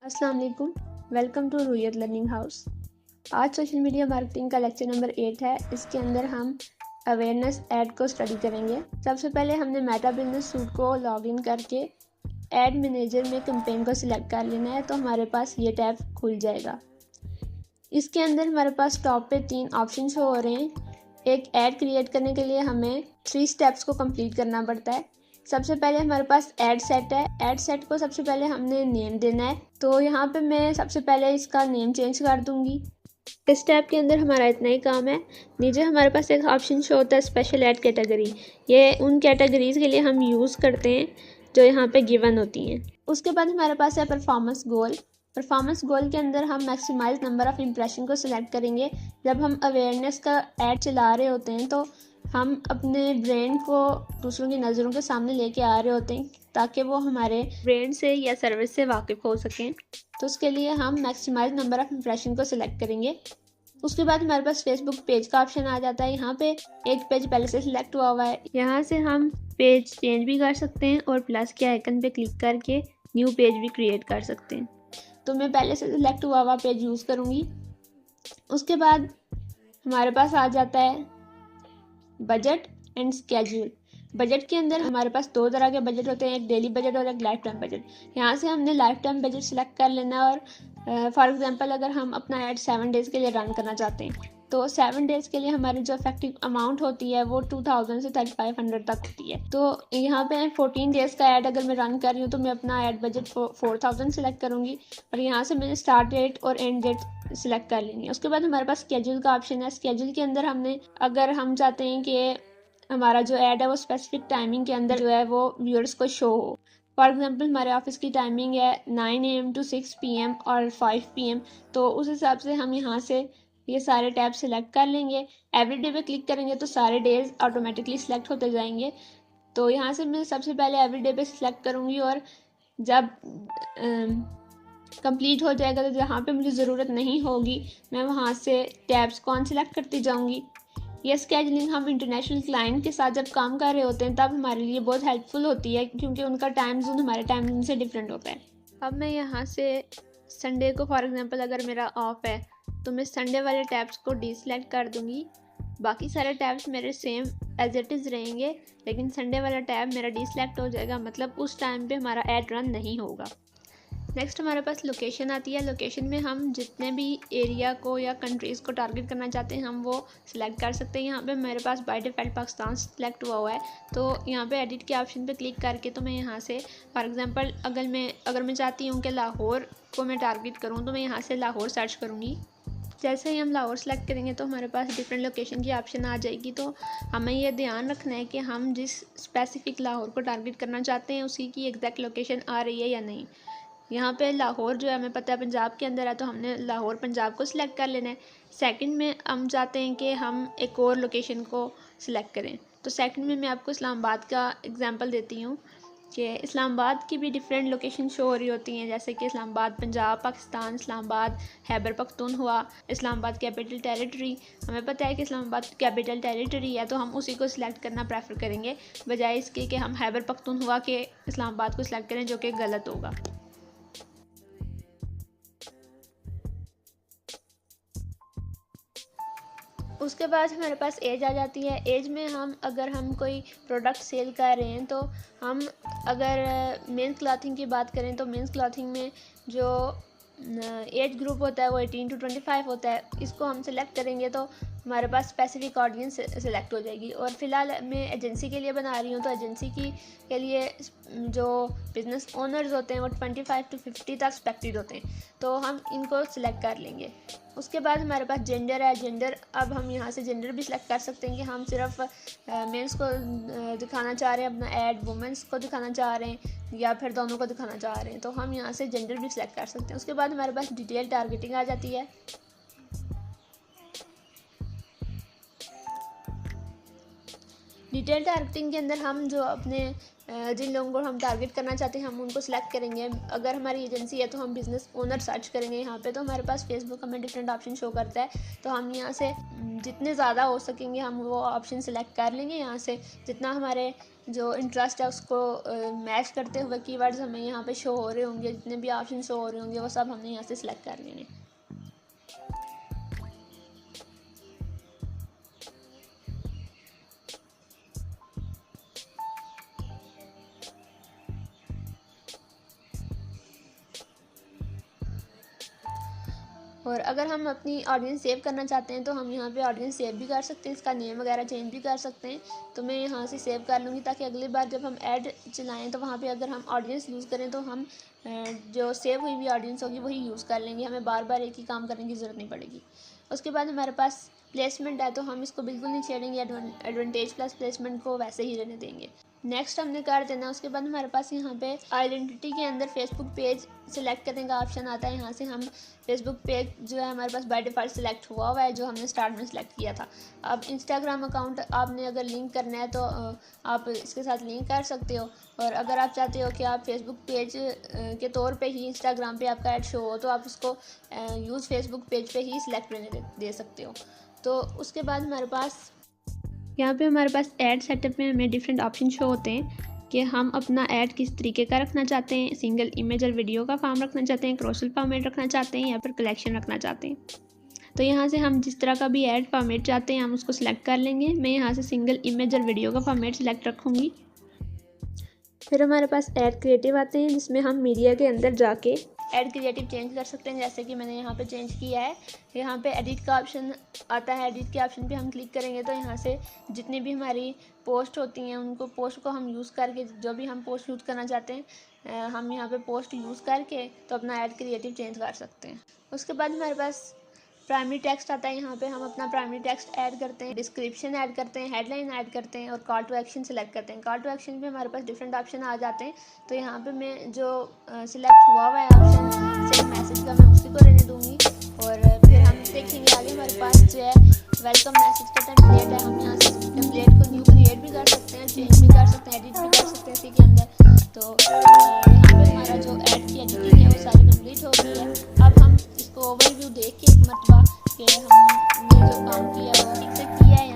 अस्सलाम वालेकुम, welcome to रुयत learning house. आज सोशल मीडिया मार्केटिंग का लेक्चर नंबर 8 है। इसके अंदर हम अवेयरनेस ऐड को स्टडी करेंगे। सबसे पहले हमने मेटा बिजनेस सूट को लॉगिन करके ऐड मैनेजर में कैंपेन को सिलेक्ट कर लेना है, तो हमारे पास ये टैब खुल जाएगा। इसके अंदर हमारे पास टॉप पे 3 ऑप्शन शो हो रहे हैं। एक ऐड क्रिएट करने के लिए हमें 3 स्टेप्स को कंप्लीट करना पड़ता है। सबसे पहले हमारे पास ऐड सेट है। ऐड सेट को सबसे पहले हमने नेम देना है, तो यहाँ पे मैं सबसे पहले इसका नेम चेंज कर दूंगी। इस टैब के अंदर हमारा इतना ही काम है। नीचे हमारे पास एक ऑप्शन शो होता है स्पेशल ऐड कैटेगरी। ये उन कैटेगरीज के लिए हम यूज़ करते हैं जो यहाँ पे गिवन होती हैं। उसके बाद हमारे पास है परफॉर्मेंस गोल। परफॉर्मेंस गोल के अंदर हम मैक्सिमाइज नंबर ऑफ इम्प्रेशन को सिलेक्ट करेंगे। जब हम अवेयरनेस का ऐड चला रहे होते हैं तो हम अपने ब्रांड को दूसरों की नज़रों के सामने लेके आ रहे होते हैं ताकि वो हमारे ब्रांड से या सर्विस से वाकिफ़ हो सकें। तो उसके लिए हम मैक्सिमाइज नंबर ऑफ इम्प्रेशन को सिलेक्ट करेंगे। उसके बाद हमारे पास फेसबुक पेज का ऑप्शन आ जाता है। यहाँ पे एक पेज पहले से सिलेक्ट हुआ है। यहाँ से हम पेज चेंज भी कर सकते हैं और प्लस के आइकन पे क्लिक करके न्यू पेज भी क्रिएट कर सकते हैं। तो मैं पहले से सिलेक्ट हुआ पेज यूज़ करूँगी। उसके बाद हमारे पास आ जाता है बजट एंड स्केड्यूल। बजट के अंदर हमारे पास 2 तरह के बजट होते हैं, एक डेली बजट और एक लाइफ टाइम बजट। यहाँ से हमने लाइफ टाइम बजट सिलेक्ट कर लेना है और फॉर एग्जांपल अगर हम अपना ऐड 7 डेज़ के लिए रन करना चाहते हैं तो 7 डेज़ के लिए हमारी जो इफेक्टिव अमाउंट होती है वो 2000 से 3500 तक होती है। तो यहाँ पे 14 डेज़ का ऐड अगर मैं रन कर रही हूँ तो मैं अपना ऐड बजट 4000 सेलेक्ट करूँगी और यहाँ से मैंने स्टार्ट डेट और एंड डेट सिलेक्ट कर लेनी है। उसके बाद हमारे पास स्केड्यूल का ऑप्शन है। स्केड्यूल के अंदर हमने अगर हम चाहते हैं कि हमारा जो ऐड है वो स्पेसिफिक टाइमिंग के अंदर जो है वो व्यूअर्स को शो हो। फॉर एग्जांपल हमारे ऑफिस की टाइमिंग है 9 AM to 6 PM और 5 PM, तो उस हिसाब से हम यहाँ से ये सारे टैब सिलेक्ट कर लेंगे। एवरीडे पे क्लिक करेंगे तो सारे डेज ऑटोमेटिकली सिलेक्ट होते जाएंगे। तो यहाँ से मैं सबसे पहले एवरीडे पे सिलेक्ट करूँगी और जब कंप्लीट हो जाएगा तो जहाँ पे मुझे ज़रूरत नहीं होगी मैं वहाँ से टैब्स को अनसेलेक्ट करती जाऊँगी। यह स्केड्यूलिंग हम इंटरनेशनल क्लाइंट के साथ जब काम कर रहे होते हैं तब हमारे लिए बहुत हेल्पफुल होती है, क्योंकि उनका टाइम जोन हमारे टाइम जोन से डिफरेंट होता है। अब मैं यहाँ से संडे को फॉर एग्जांपल अगर मेरा ऑफ है तो मैं संडे वाले टैब्स को डीसेलेक्ट कर दूँगी। बाकी सारे टैब्स मेरे सेम एज इट इज़ रहेंगे, लेकिन संडे वाला टैब मेरा डीसेलेक्ट हो जाएगा, मतलब उस टाइम पे हमारा ऐड रन नहीं होगा। नेक्स्ट हमारे पास लोकेशन आती है। लोकेशन में हम जितने भी एरिया को या कंट्रीज़ को टारगेट करना चाहते हैं हम वो सिलेक्ट कर सकते हैं। यहाँ पे मेरे पास बाय डिफ़ॉल्ट पाकिस्तान सिलेक्ट हुआ है, तो यहाँ पे एडिट के ऑप्शन पे क्लिक करके तो मैं यहाँ से फॉर एग्जांपल अगर मैं चाहती हूँ कि लाहौर को मैं टारगेट करूँ तो मैं यहाँ से लाहौर सर्च करूँगी। जैसे ही हम लाहौर सेलेक्ट करेंगे तो हमारे पास डिफरेंट लोकेशन की ऑप्शन आ जाएगी। तो हमें यह ध्यान रखना है कि हम जिस स्पेसिफिक लाहौर को टारगेट करना चाहते हैं उसी की एग्जैक्ट लोकेशन आ रही है या नहीं। यहाँ पे लाहौर जो है हमें पता है पंजाब के अंदर है, तो हमने लाहौर पंजाब को सिलेक्ट कर लेना है। सेकंड में हम चाहते हैं कि हम एक और लोकेशन को सिलेक्ट करें, तो सेकंड में मैं आपको इस्लामाबाद का एग्जांपल देती हूँ कि इस्लामाबाद की भी डिफरेंट लोकेशन शो हो रही होती हैं, जैसे कि इस्लामाबाद पंजाब पाकिस्तान, इस्लामाबाद खैबर पख्तूनख्वा, इस्लामाबाद कैपिटल टेरिटरी। हमें पता है कि इस्लामाबाद कैपिटल टेरिटरी है तो हम उसी को सिलेक्ट करना प्रेफर करेंगे बजाय इसके कि हम खैबर पख्तूनख्वा के इस्लामाबाद को सिलेक्ट करें, जो कि गलत होगा। उसके बाद हमारे पास एज आ जाती है। एज में हम अगर हम कोई प्रोडक्ट सेल कर रहे हैं तो हम अगर मेंस क्लॉथिंग की बात करें तो मेंस क्लॉथिंग में जो एज ग्रुप होता है वो 18 to 25 होता है। इसको हम सिलेक्ट करेंगे तो हमारे पास स्पेसिफिक ऑडियंस सिलेक्ट हो जाएगी। और फ़िलहाल मैं एजेंसी के लिए बना रही हूँ, तो एजेंसी के लिए जो बिज़नेस ओनर्स होते हैं वो 25 to 50 तक एक्सपेक्टेड होते हैं, तो हम इनको सिलेक्ट कर लेंगे। उसके बाद हमारे पास जेंडर है। जेंडर अब हम यहाँ से जेंडर भी सिलेक्ट कर सकते हैं कि हम सिर्फ मेंस को दिखाना चाह रहे हैं अपना ऐड, वुमेंस को दिखाना चाह रहे हैं या फिर दोनों को दिखाना चाह रहे हैं, तो हम यहाँ से जेंडर भी सिलेक्ट कर सकते हैं। उसके बाद हमारे पास डिटेल टारगेटिंग आ जाती है। डिटेल टारगेटिंग के अंदर हम जो अपने जिन लोगों को हम टारगेट करना चाहते हैं हम उनको सिलेक्ट करेंगे। अगर हमारी एजेंसी है तो हम बिज़नेस ओनर सर्च करेंगे। यहाँ पे तो हमारे पास फेसबुक हमें डिफरेंट ऑप्शन शो करता है, तो हम यहाँ से जितने ज़्यादा हो सकेंगे हम वो ऑप्शन सिलेक्ट कर लेंगे। यहाँ से जितना हमारे जो इंटरेस्ट है उसको मैच करते हुए कीवर्ड्स हमें यहाँ पे शो हो रहे होंगे, जितने भी ऑप्शन शो हो रहे होंगे वो सब हमने यहाँ से सिलेक्ट कर लेने। और अगर हम अपनी ऑडियंस सेव करना चाहते हैं तो हम यहाँ पे ऑडियंस सेव भी कर सकते हैं, इसका नेम वगैरह चेंज भी कर सकते हैं। तो मैं यहाँ से सेव कर लूँगी ताकि अगली बार जब हम ऐड चलाएं तो वहाँ पे अगर हम ऑडियंस यूज़ करें तो हम जो सेव हुई हुई ऑडियंस होगी वही यूज़ कर लेंगे, हमें बार बार एक ही काम करने की ज़रूरत नहीं पड़ेगी। उसके बाद हमारे पास प्लेसमेंट है तो हम इसको बिल्कुल नहीं छेड़ेंगे, एडवांटेज प्लस प्लेसमेंट को वैसे ही रहने देंगे। नेक्स्ट हमने कर देना। उसके बाद हमारे पास यहाँ पे आइडेंटिटी के अंदर फेसबुक पेज सिलेक्ट करने का ऑप्शन आता है। यहाँ से हम फेसबुक पेज जो है हमारे पास बाय डिफ़ॉल्ट सिलेक्ट हुआ है, जो हमने स्टार्ट में सिलेक्ट किया था। अब इंस्टाग्राम अकाउंट आपने अगर लिंक करना है तो आप इसके साथ लिंक कर सकते हो, और अगर आप चाहते हो कि आप फेसबुक पेज के तौर पे ही इंस्टाग्राम पे आपका ऐड शो हो तो आप उसको यूज़ फेसबुक पेज पे ही सिलेक्ट करने दे सकते हो। तो उसके बाद हमारे पास यहाँ पे हमारे पास ऐड सेटअप में हमें डिफरेंट ऑप्शन शो होते हैं कि हम अपना ऐड किस तरीके का रखना चाहते हैं, सिंगल इमेज और वीडियो का फॉर्म रखना चाहते हैं, क्रॉसल फॉर्मेट रखना चाहते हैं या फिर कलेक्शन रखना चाहते हैं। तो यहाँ से हम जिस तरह का भी ऐड फॉर्मेट चाहते हैं हम उसको सिलेक्ट कर लेंगे। मैं यहाँ से सिंगल इमेज और वीडियो का फॉर्मेट सिलेक्ट रखूँगी। फिर हमारे पास ऐड क्रिएटिव आते हैं जिसमें हम मीडिया के अंदर जाके ऐड क्रिएटिव चेंज कर सकते हैं, जैसे कि मैंने यहाँ पे चेंज किया है। यहाँ पे एडिट का ऑप्शन आता है, एडिट के ऑप्शन पे हम क्लिक करेंगे तो यहाँ से जितनी भी हमारी पोस्ट होती हैं उनको पोस्ट को हम यूज़ करके जो भी हम पोस्ट यूज़ करना चाहते हैं हम यहाँ पे पोस्ट यूज़ करके तो अपना ऐड क्रिएटिव चेंज कर सकते हैं। उसके बाद हमारे पास प्राइमरी टेक्स्ट आता है। यहाँ पे हम अपना प्राइमरी टेक्स्ट ऐड करते हैं, डिस्क्रिप्शन ऐड करते हैं, हेडलाइन ऐड करते हैं और कॉल टू एक्शन सेलेक्ट करते हैं। कॉल टू एक्शन पे हमारे पास डिफरेंट ऑप्शन आ जाते हैं। तो यहाँ पे मैं जो सिलेक्ट हुआ है ऑप्शन सेंड मैसेज का मैं उसी को रहने दूँगी। और फिर हम देखेंगे आगे हमारे पास जो है वेलकम मैसेज का टेम्पलेट है। हम यहाँ से टेम्पलेट को न्यू क्रिएट भी कर सकते हैं, चेंज भी कर सकते हैं, एडिट भी कर सकते हैं इसी के अंदर। तो यहाँ पे हमारा जो ऐड की एडिटिंग है वो सारी कंप्लीट हो गई है। अब हम इसको ओवरव्यू देख के एक मरतबा कि हमने जो काम किया वो ठीक से किया है